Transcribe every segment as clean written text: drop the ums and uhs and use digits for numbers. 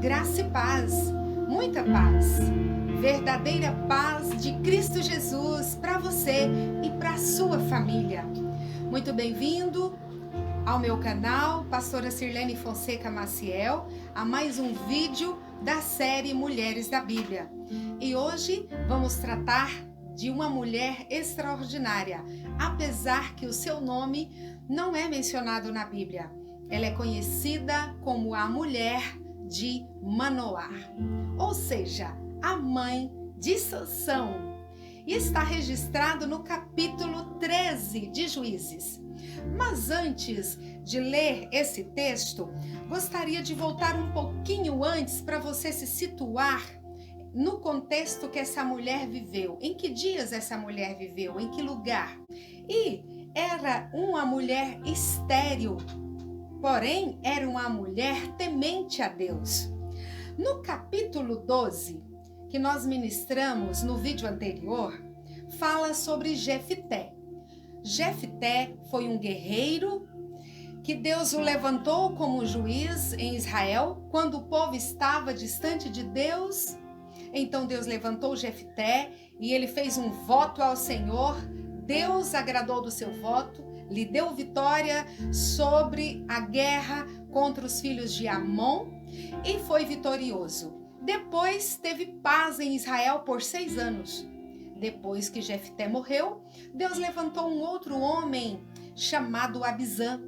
Graça e paz, muita paz, verdadeira paz de Cristo Jesus para você e para a sua família. Muito bem-vindo ao meu canal, Pastora Sirlene Fonseca Maciel, a mais um vídeo da série Mulheres da Bíblia. E hoje vamos tratar de uma mulher extraordinária, apesar que o seu nome não é mencionado na Bíblia. Ela é conhecida como a mulher de Manoá, ou seja, a mãe de Sansão, e está registrado no capítulo 13 de Juízes. Mas antes de ler esse texto, gostaria de voltar um pouquinho antes para você se situar no contexto que essa mulher viveu. Em que dias essa mulher viveu? Em que lugar? E era uma mulher estéril, porém era uma mulher temente a Deus. No capítulo 12, que nós ministramos no vídeo anterior, fala sobre Jefté. Jefté foi um guerreiro que Deus o levantou como juiz em Israel quando o povo estava distante de Deus. Então Deus levantou Jefté e ele fez um voto ao Senhor. Deus agradou do seu voto, lhe deu vitória sobre a guerra contra os filhos de Amon e foi vitorioso. Depois teve paz em Israel por 6 anos. Depois que Jefté morreu, Deus levantou um outro homem chamado Abizã.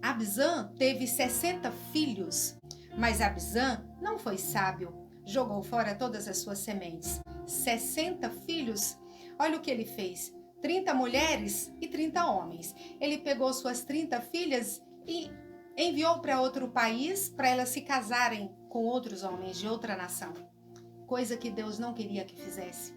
Abizã teve 60 filhos, mas Abizã não foi sábio, jogou fora todas as suas sementes. 60 filhos, olha o que ele fez: 30 mulheres e 30 homens. Ele pegou suas 30 filhas e enviou para outro país para elas se casarem com outros homens de outra nação, coisa que Deus não queria que fizesse.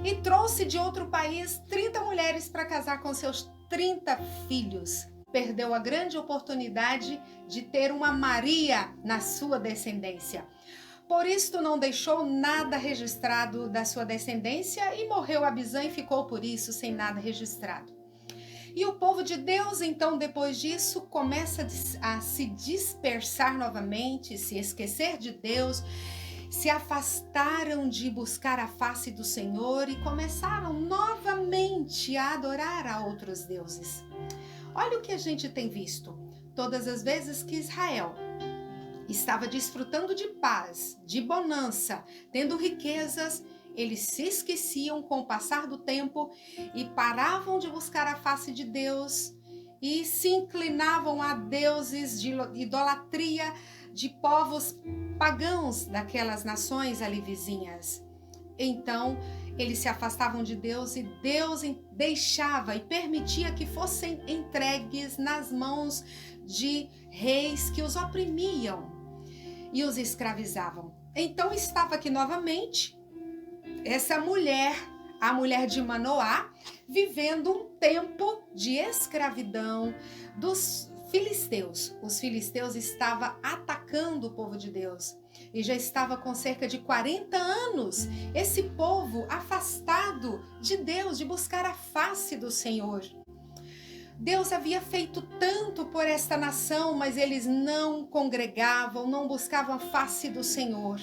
E trouxe de outro país 30 mulheres para casar com seus 30 filhos. Perdeu a grande oportunidade de ter uma Maria na sua descendência. Por isso não deixou nada registrado da sua descendência e morreu Abizã e ficou por isso sem nada registrado. E o povo de Deus, então, depois disso, começa a se dispersar novamente, se esquecer de Deus, se afastaram de buscar a face do Senhor e começaram novamente a adorar a outros deuses. Olha o que a gente tem visto. Todas as vezes que Israel estava desfrutando de paz, de bonança, tendo riquezas, eles se esqueciam com o passar do tempo e paravam de buscar a face de Deus e se inclinavam a deuses de idolatria de povos pagãos daquelas nações ali vizinhas. Então, eles se afastavam de Deus e Deus deixava e permitia que fossem entregues nas mãos de reis que os oprimiam e os escravizavam. Então estava aqui novamente essa mulher, a mulher de Manoá, vivendo um tempo de escravidão dos filisteus. Os filisteus estavam atacando o povo de Deus e já estava com cerca de 40 anos esse povo afastado de Deus, de buscar a face do Senhor. Deus havia feito tanto por esta nação, mas eles não congregavam, não buscavam a face do Senhor.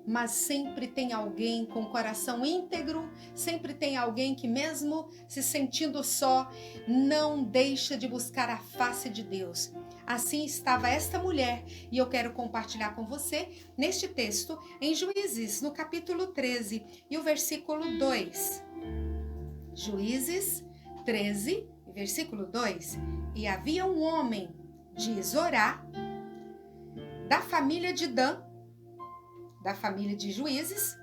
Mas sempre tem alguém com coração íntegro, sempre tem alguém que mesmo se sentindo só, não deixa de buscar a face de Deus. Assim estava esta mulher e eu quero compartilhar com você neste texto em Juízes, no capítulo 13 e o versículo 2. Juízes 13, versículo 2. E havia um homem de Zorá, da família de Dan, da família de Juízes,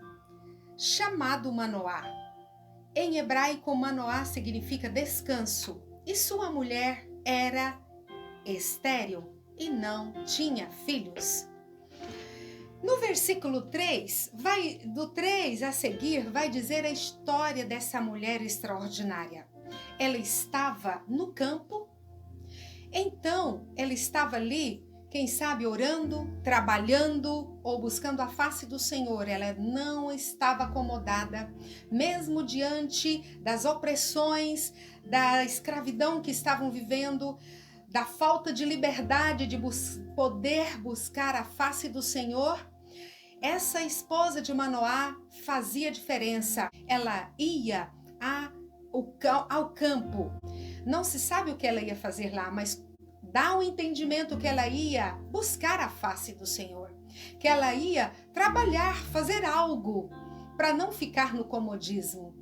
chamado Manoá. Em hebraico, Manoá significa descanso, e sua mulher era estéril e não tinha filhos. No versículo 3, do 3 a seguir, vai dizer a história dessa mulher extraordinária. Ela estava no campo, então ela estava ali, quem sabe orando, trabalhando ou buscando a face do Senhor. Ela não estava acomodada, mesmo diante das opressões, da escravidão que estavam vivendo, da falta de liberdade de poder buscar a face do Senhor. Essa esposa de Manoá fazia diferença. Ela ia ao campo. Não se sabe o que ela ia fazer lá, mas dá o entendimento que ela ia buscar a face do Senhor, que ela ia trabalhar, fazer algo para não ficar no comodismo.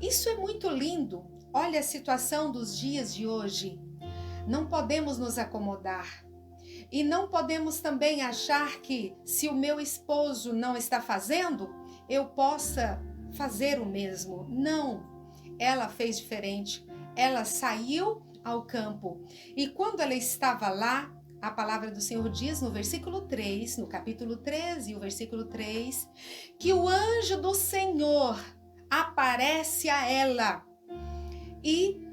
Isso é muito lindo. Olha a situação dos dias de hoje. Não podemos nos acomodar. E não podemos também achar que se o meu esposo não está fazendo, eu possa fazer o mesmo. Não, ela fez diferente. Ela saiu ao campo. E quando ela estava lá, a palavra do Senhor diz no versículo 3, no capítulo 13, o versículo 3, que o anjo do Senhor aparece a ela e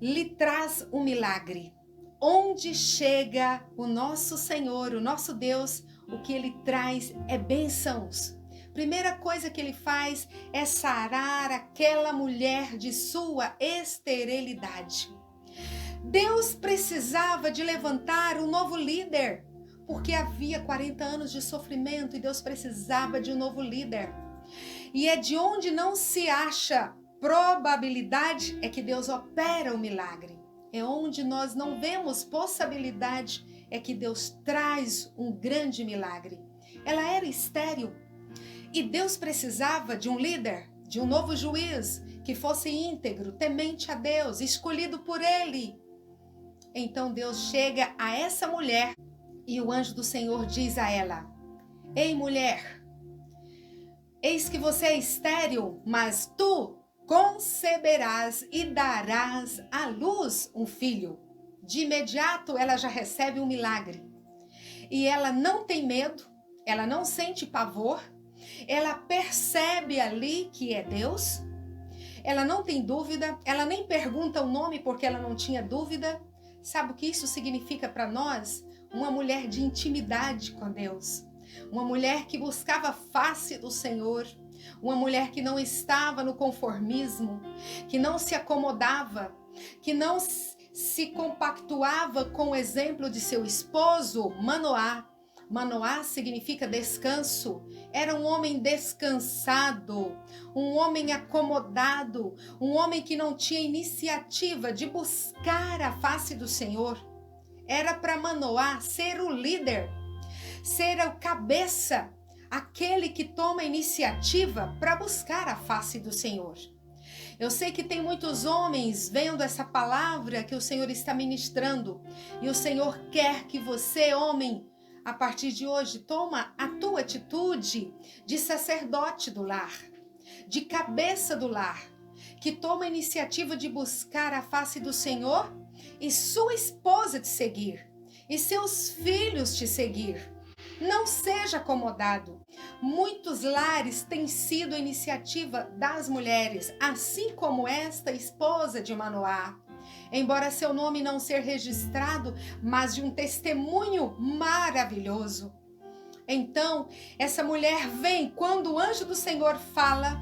lhe traz um milagre. Onde chega o nosso Senhor, o nosso Deus, o que ele traz é bênçãos. Primeira coisa que ele faz é sarar aquela mulher de sua esterilidade. Deus precisava de levantar um novo líder, porque havia 40 anos de sofrimento e Deus precisava de um novo líder. E é de onde não se acha probabilidade é que Deus opera o milagre. É onde nós não vemos possibilidade é que Deus traz um grande milagre. Ela era estéril e Deus precisava de um líder, de um novo juiz que fosse íntegro, temente a Deus, escolhido por ele. Então Deus chega a essa mulher e o anjo do Senhor diz a ela: Ei, mulher, eis que você é estéril, mas tu conceberás e darás à luz um filho. De imediato ela já recebe um milagre. E ela não tem medo, ela não sente pavor, ela percebe ali que é Deus, ela não tem dúvida, ela nem pergunta o nome porque ela não tinha dúvida. Sabe o que isso significa para nós? Uma mulher de intimidade com Deus, uma mulher que buscava a face do Senhor, uma mulher que não estava no conformismo, que não se acomodava, que não se compactuava com o exemplo de seu esposo, Manoá. Manoá significa descanso. Era um homem descansado, um homem acomodado, um homem que não tinha iniciativa de buscar a face do Senhor. Era para Manoá ser o líder, ser o cabeça, aquele que toma a iniciativa para buscar a face do Senhor. Eu sei que tem muitos homens vendo essa palavra que o Senhor está ministrando, e o Senhor quer que você, homem, a partir de hoje, toma a tua atitude de sacerdote do lar, de cabeça do lar, que toma a iniciativa de buscar a face do Senhor e sua esposa te seguir, e seus filhos te seguir. Não seja acomodado. Muitos lares têm sido a iniciativa das mulheres, assim como esta esposa de Manoá. Embora seu nome não ser registrado, mas de um testemunho maravilhoso. Então, essa mulher vem quando o anjo do Senhor fala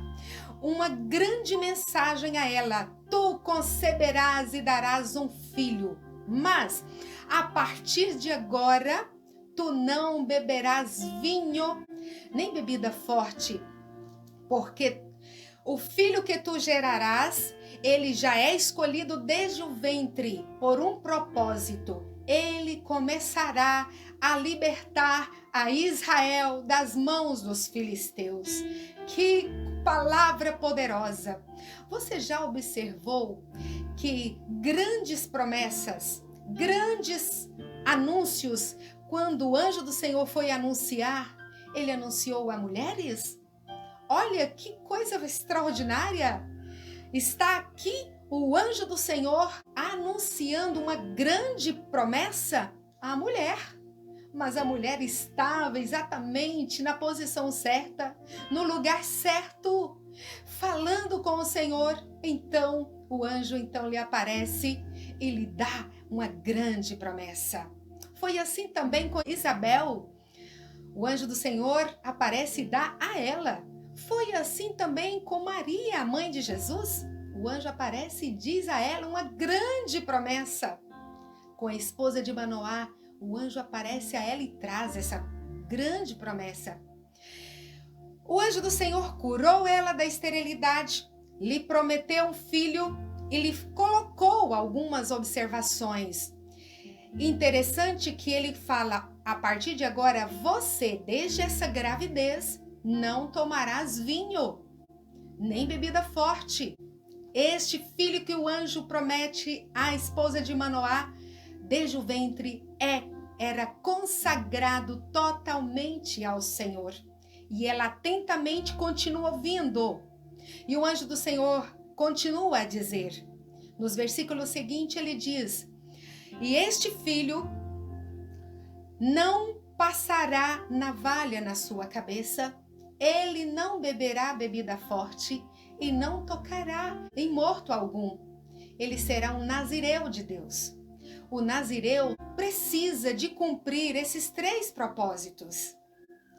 uma grande mensagem a ela: tu conceberás e darás um filho, mas a partir de agora tu não beberás vinho, nem bebida forte, porque o filho que tu gerarás, ele já é escolhido desde o ventre por um propósito. Ele começará a libertar a Israel das mãos dos filisteus. Que palavra poderosa! Você já observou que grandes promessas, grandes anúncios, quando o anjo do Senhor foi anunciar, ele anunciou a mulheres? Olha que coisa extraordinária! Está aqui o anjo do Senhor anunciando uma grande promessa à mulher. Mas a mulher estava exatamente na posição certa, no lugar certo, falando com o Senhor. Então, o anjo lhe aparece e lhe dá uma grande promessa. Foi assim também com Isabel. O anjo do Senhor aparece e dá a ela. Foi assim também com Maria, a mãe de Jesus. O anjo aparece e diz a ela uma grande promessa. Com a esposa de Manoá, o anjo aparece a ela e traz essa grande promessa. O anjo do Senhor curou ela da esterilidade, lhe prometeu um filho e lhe colocou algumas observações. Interessante que ele fala, a partir de agora, você, desde essa gravidez, não tomarás vinho, nem bebida forte. Este filho que o anjo promete à esposa de Manoá, desde o ventre, era consagrado totalmente ao Senhor. E ela atentamente continua ouvindo. E o anjo do Senhor continua a dizer, nos versículos seguintes ele diz, e este filho não passará navalha na sua cabeça, ele não beberá bebida forte e não tocará em morto algum. Ele será um nazireu de Deus. O nazireu precisa de cumprir esses 3 propósitos.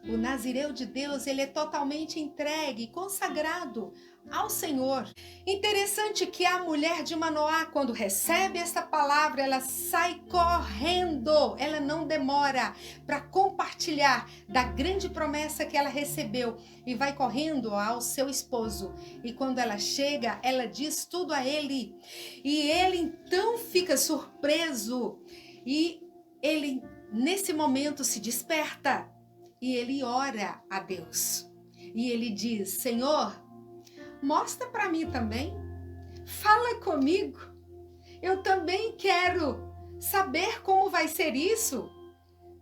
O nazireu de Deus, ele é totalmente entregue, consagrado ao Senhor. Interessante que a mulher de Manoá, quando recebe essa palavra, ela sai correndo, ela não demora para compartilhar da grande promessa que ela recebeu e vai correndo ao seu esposo. E quando ela chega, ela diz tudo a ele. E ele então fica surpreso e ele nesse momento se desperta. E ele ora a Deus. E ele diz, Senhor, mostra para mim também. Fala comigo. Eu também quero saber como vai ser isso.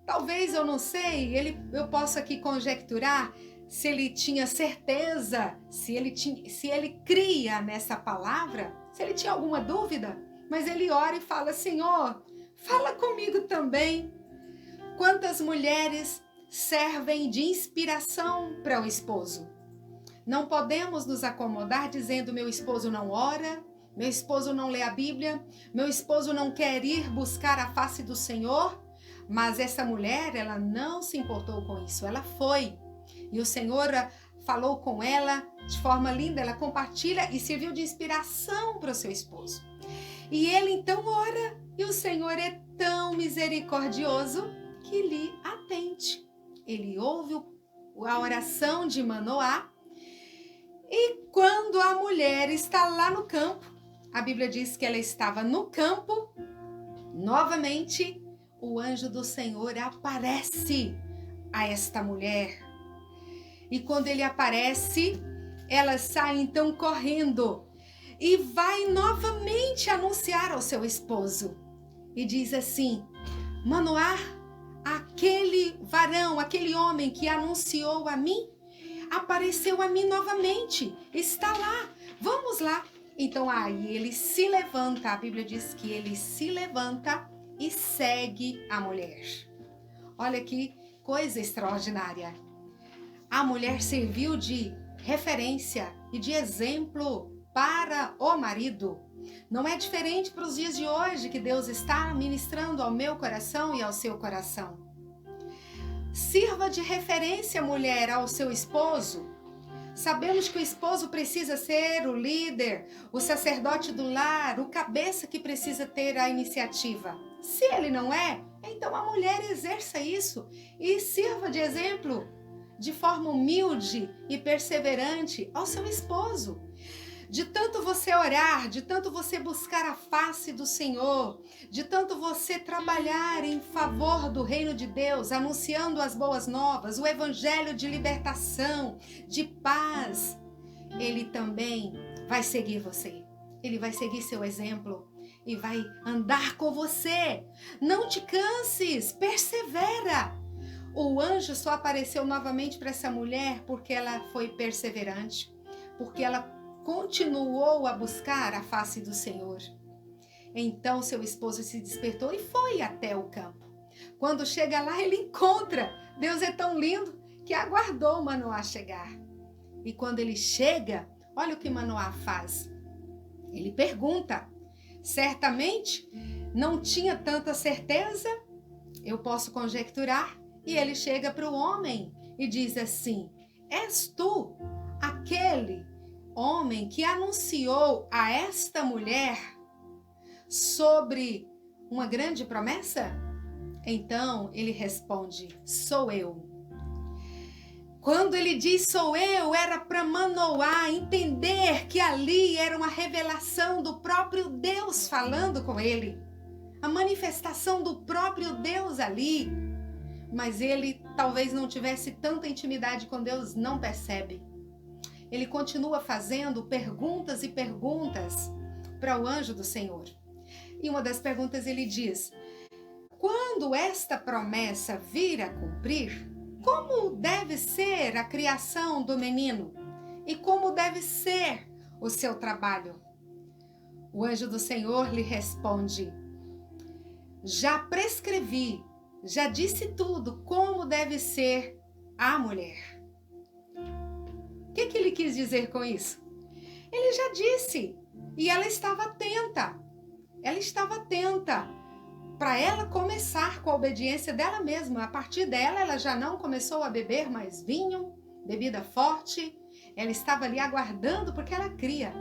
Talvez, eu não sei, eu posso aqui conjecturar se ele tinha certeza, se ele cria nessa palavra, se ele tinha alguma dúvida. Mas ele ora e fala, Senhor, fala comigo também. Quantas mulheres servem de inspiração para o esposo. Não podemos nos acomodar dizendo meu esposo não ora, meu esposo não lê a Bíblia, meu esposo não quer ir buscar a face do Senhor, mas essa mulher, ela não se importou com isso, ela foi. E o Senhor falou com ela de forma linda, ela compartilha e serviu de inspiração para o seu esposo. E ele então ora, e o Senhor é tão misericordioso que lhe atende. Ele ouve a oração de Manoá e quando a mulher está lá no campo, a Bíblia diz que ela estava no campo, novamente o anjo do Senhor aparece a esta mulher. E quando ele aparece, ela sai então correndo e vai novamente anunciar ao seu esposo. E diz assim, Manoá, aquele varão, aquele homem que anunciou a mim, apareceu a mim novamente, está lá, vamos lá. Então aí ele se levanta, a Bíblia diz que ele se levanta e segue a mulher. Olha que coisa extraordinária. A mulher serviu de referência e de exemplo para o marido. Não é diferente para os dias de hoje que Deus está ministrando ao meu coração e ao seu coração. Sirva de referência, mulher, ao seu esposo. Sabemos que o esposo precisa ser o líder, o sacerdote do lar, o cabeça que precisa ter a iniciativa. Se ele não é, então a mulher exerça isso e sirva de exemplo, de forma humilde e perseverante ao seu esposo. De tanto você orar, de tanto você buscar a face do Senhor, de tanto você trabalhar em favor do reino de Deus, anunciando as boas novas, o evangelho de libertação, de paz, ele também vai seguir você. Ele vai seguir seu exemplo e vai andar com você. Não te canses, persevera. O anjo só apareceu novamente para essa mulher porque ela foi perseverante, porque ela continuou a buscar a face do Senhor. Então seu esposo se despertou e foi até o campo. Quando chega lá, ele encontra. Deus é tão lindo que aguardou Manoá chegar. E quando ele chega, olha o que Manoá faz. Ele pergunta. Certamente não tinha tanta certeza, eu posso conjecturar. E ele chega para o homem e diz assim, és tu aquele homem que anunciou a esta mulher sobre uma grande promessa? Então ele responde, sou eu. Quando ele diz sou eu, era para Manoá entender que ali era uma revelação do próprio Deus falando com ele. A manifestação do próprio Deus ali. Mas ele talvez não tivesse tanta intimidade com Deus, não percebe. Ele continua fazendo perguntas e perguntas para o anjo do Senhor. E uma das perguntas ele diz: quando esta promessa vir a cumprir, como deve ser a criação do menino? E como deve ser o seu trabalho? O anjo do Senhor lhe responde: já prescrevi, já disse tudo como deve ser a mulher. O que ele quis dizer com isso? Ele já disse, e ela estava atenta. Ela estava atenta para ela começar com a obediência dela mesma. A partir dela, ela já não começou a beber mais vinho, bebida forte. Ela estava ali aguardando porque ela cria.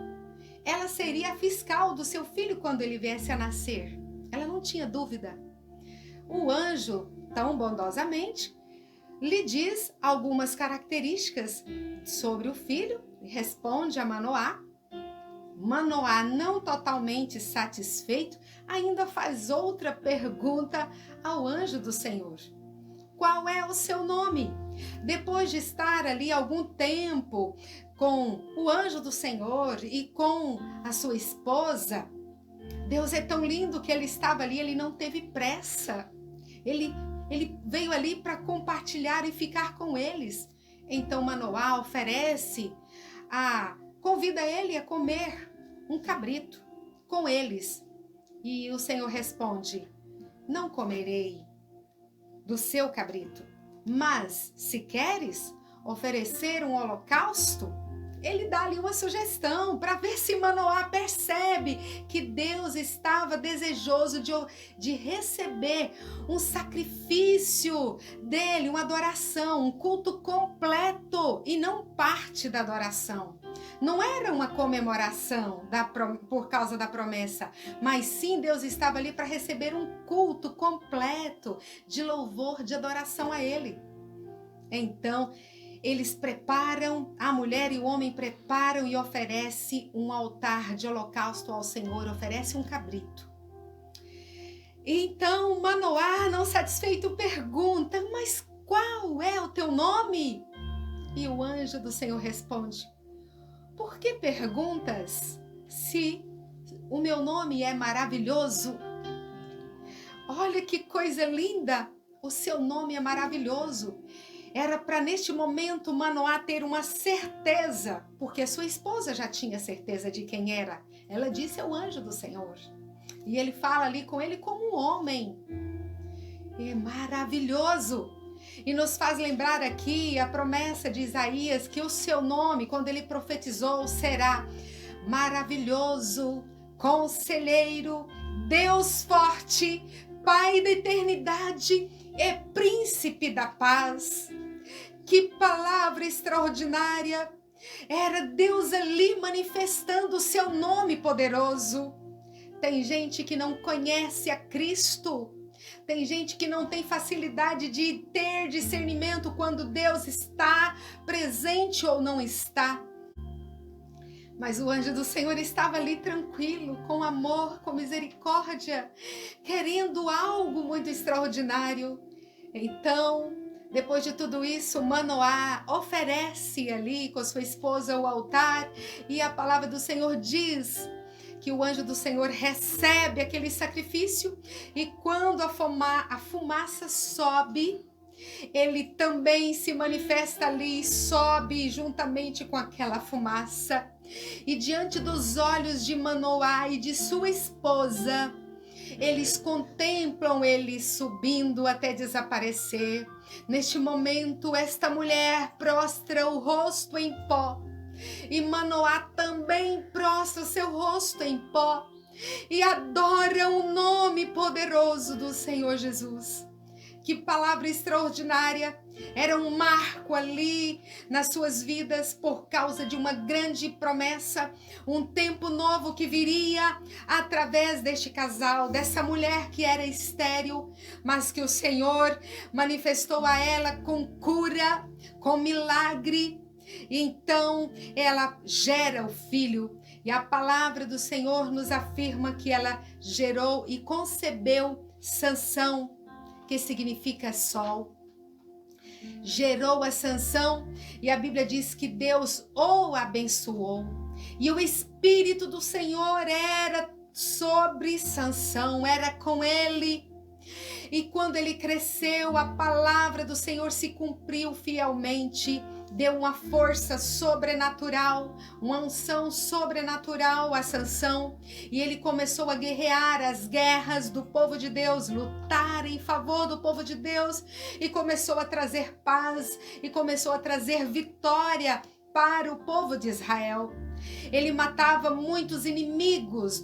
Ela seria a fiscal do seu filho quando ele viesse a nascer. Ela não tinha dúvida. O anjo, tão bondosamente, lhe diz algumas características sobre o filho, responde a Manoá. Manoá, não totalmente satisfeito, ainda faz outra pergunta ao anjo do Senhor. Qual é o seu nome? Depois de estar ali algum tempo com o anjo do Senhor e com a sua esposa, Deus é tão lindo que ele estava ali, ele não teve pressa. Ele veio ali para compartilhar e ficar com eles. Então Manoá convida ele a comer um cabrito com eles. E o Senhor responde: não comerei do seu cabrito, mas se queres oferecer um holocausto, ele dá ali uma sugestão para ver se Manoá percebe que Deus estava desejoso de receber um sacrifício dele, uma adoração, um culto completo e não parte da adoração. Não era uma comemoração por causa da promessa, mas sim Deus estava ali para receber um culto completo de louvor, de adoração a ele. Então, eles preparam, a mulher e o homem preparam e oferecem um altar de holocausto ao Senhor, oferece um cabrito. Então Manoá, não satisfeito, pergunta: mas qual é o teu nome? E o anjo do Senhor responde: por que perguntas se o meu nome é maravilhoso? Olha que coisa linda, o seu nome é maravilhoso. Era para neste momento Manoá ter uma certeza, porque a sua esposa já tinha certeza de quem era. Ela disse ao anjo do Senhor. E ele fala ali com ele como um homem. É maravilhoso. E nos faz lembrar aqui a promessa de Isaías que o seu nome, quando ele profetizou, será maravilhoso, conselheiro, Deus forte, Pai da eternidade e príncipe da paz. Que palavra extraordinária! Era Deus ali manifestando o seu nome poderoso. Tem gente que não conhece a Cristo. Tem gente que não tem facilidade de ter discernimento quando Deus está presente ou não está. Mas o anjo do Senhor estava ali tranquilo, com amor, com misericórdia, querendo algo muito extraordinário. Então, depois de tudo isso, Manoá oferece ali com sua esposa o altar e a palavra do Senhor diz que o anjo do Senhor recebe aquele sacrifício e quando a fumaça sobe, ele também se manifesta ali, sobe juntamente com aquela fumaça. E diante dos olhos de Manoá e de sua esposa, eles contemplam ele subindo até desaparecer. Neste momento, esta mulher prostra o rosto em pó. E Manoá também prostra o seu rosto em pó. E adora o nome poderoso do Senhor Jesus. Que palavra extraordinária! era um marco ali nas suas vidas por causa de uma grande promessa, um tempo novo que viria através deste casal, dessa mulher que era estéril, mas que o Senhor manifestou a ela com cura, com milagre. Então ela gera o filho, e a palavra do Senhor nos afirma que ela gerou e concebeu Sansão, que significa sol. Gerou a Sansão, e a Bíblia diz que Deus o abençoou, e o Espírito do Senhor era sobre Sansão, era com ele. E quando ele cresceu, a palavra do Senhor se cumpriu fielmente, deu uma força sobrenatural, uma unção sobrenatural a Sansão, e ele começou a guerrear as guerras do povo de Deus, lutar em favor do povo de Deus, e começou a trazer paz, e começou a trazer vitória para o povo de Israel. Ele matava muitos inimigos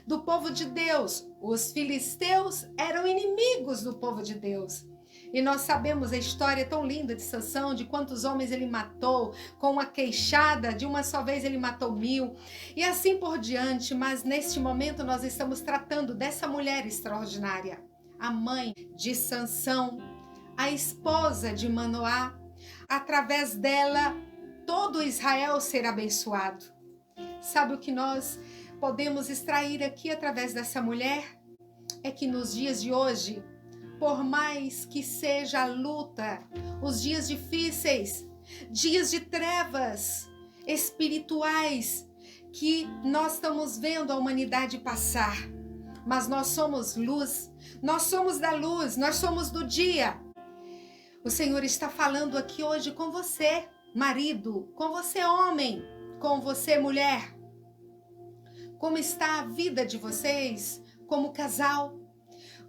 do povo de Deus. Os filisteus eram inimigos do povo de Deus. E nós sabemos a história tão linda de Sansão, de quantos homens ele matou, com uma queixada, de uma só vez ele matou 1000, e assim por diante. Mas neste momento nós estamos tratando dessa mulher extraordinária, a mãe de Sansão, a esposa de Manoá. Através dela, todo Israel será abençoado. Sabe o que nós podemos extrair aqui através dessa mulher? É que nos dias de hoje, por mais que seja a luta, os dias difíceis, dias de trevas espirituais que nós estamos vendo a humanidade passar, mas nós somos luz, nós somos da luz, nós somos do dia. O Senhor está falando aqui hoje com você, marido, com você, homem, com você, mulher. Como está a vida de vocês como casal?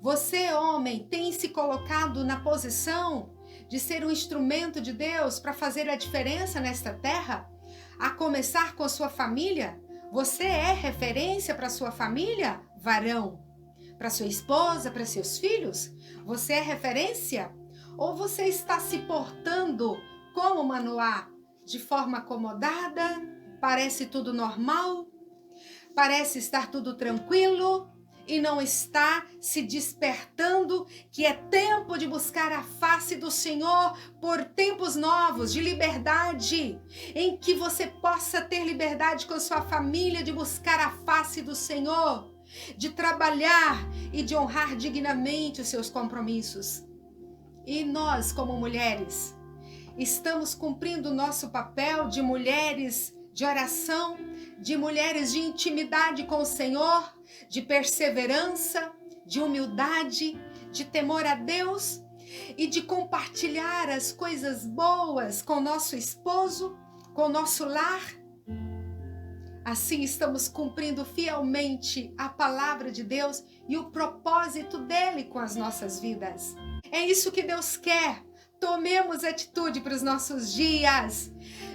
Você, homem, tem se colocado na posição de ser um instrumento de Deus para fazer a diferença nesta terra? A começar com a sua família? Você é referência para sua família, varão? Para sua esposa, para seus filhos? Você é referência? Ou você está se portando como Manoá, de forma acomodada? Parece tudo normal? Parece estar tudo tranquilo? E não está se despertando que é tempo de buscar a face do Senhor por tempos novos de liberdade, em que você possa ter liberdade com sua família, de buscar a face do Senhor, de trabalhar e de honrar dignamente os seus compromissos. E nós, como mulheres, estamos cumprindo o nosso papel de mulheres de oração, de mulheres de intimidade com o Senhor, de perseverança, de humildade, de temor a Deus e de compartilhar as coisas boas com nosso esposo, com nosso lar. Assim estamos cumprindo fielmente a palavra de Deus e o propósito dele com as nossas vidas. É isso que Deus quer. Tomemos atitude para os nossos dias,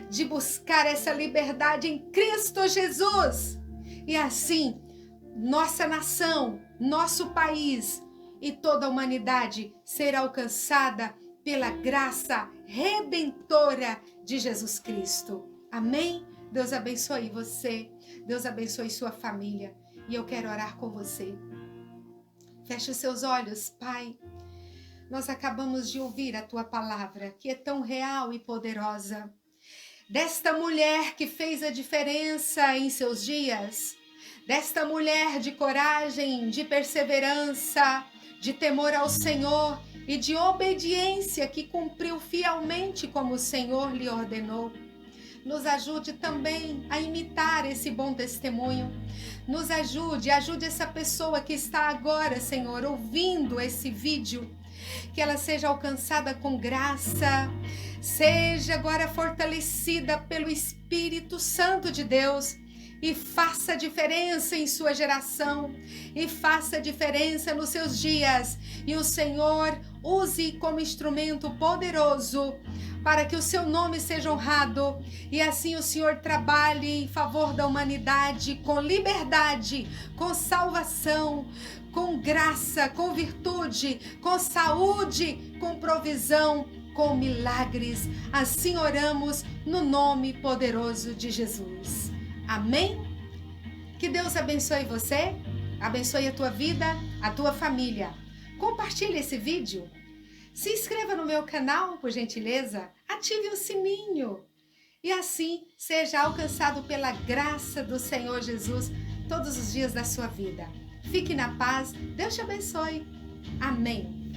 de buscar essa liberdade em Cristo Jesus. E assim, nossa nação, nosso país e toda a humanidade será alcançada pela graça redentora de Jesus Cristo. Amém? Deus abençoe você, Deus abençoe sua família. E eu quero orar com você. Feche os seus olhos, Pai. Nós acabamos de ouvir a tua palavra, que é tão real e poderosa. Desta mulher que fez a diferença em seus dias, desta mulher de coragem, de perseverança, de temor ao Senhor e de obediência que cumpriu fielmente como o Senhor lhe ordenou. Nos ajude também a imitar esse bom testemunho. Nos ajude essa pessoa que está agora, Senhor, ouvindo esse vídeo, que ela seja alcançada com graça, seja agora fortalecida pelo Espírito Santo de Deus e faça diferença em sua geração e faça diferença nos seus dias. E o Senhor use como instrumento poderoso para que o seu nome seja honrado e assim o Senhor trabalhe em favor da humanidade com liberdade, com salvação, com graça, com virtude, com saúde, com provisão, com milagres. Assim oramos no nome poderoso de Jesus. Amém? Que Deus abençoe você, abençoe a tua vida, a tua família. Compartilhe esse vídeo. Se inscreva no meu canal, por gentileza. Ative o sininho. E assim seja alcançado pela graça do Senhor Jesus todos os dias da sua vida. Fique na paz. Deus te abençoe. Amém.